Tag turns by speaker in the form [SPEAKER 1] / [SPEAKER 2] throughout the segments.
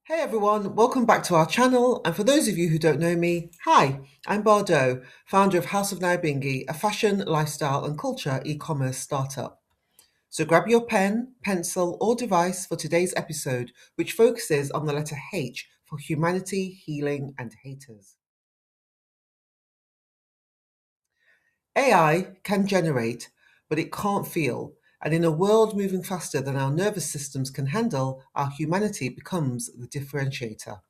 [SPEAKER 1] Hey everyone, welcome back to our channel. And for those of you who don't know me, hi, I'm Bardo, founder of HouseofNyabinghi, a fashion, lifestyle and culture e-commerce startup. So grab your pen, pencil or device for today's episode, which focuses on the letter H for humanity, healing and haters. AI can generate, but it can't feel. And in a world moving faster than our nervous systems can handle, our humanity becomes the differentiator.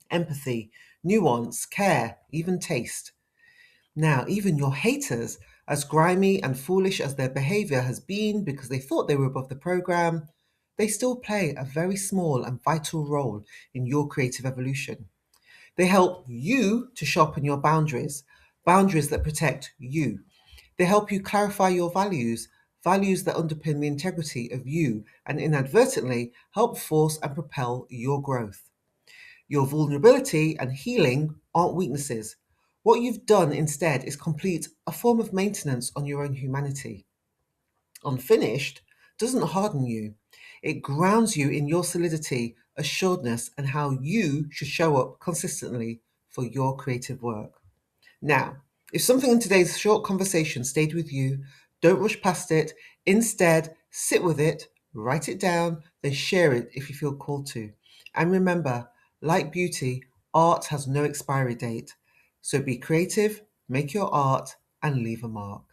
[SPEAKER 1] Empathy, nuance, care, even taste. Now, even your haters, as grimy and foolish as their behavior has been because they thought they were above the program, they still play a very small and vital role in your creative evolution. They help you to sharpen your boundaries, boundaries that protect you. They help you clarify your values, values that underpin the integrity of you and inadvertently help force and propel your growth. Your vulnerability and healing aren't weaknesses. What you've done instead is complete a form of maintenance on your own humanity. Unfinished doesn't harden you, it grounds you in your solidity, assuredness, and how you should show up consistently for your creative work. Now, if something in today's short conversation stayed with you, don't rush past it. Instead, sit with it, write it down, then share it if you feel called to. And remember, like beauty, art has no expiry date. So be creative, make your art, and leave a mark.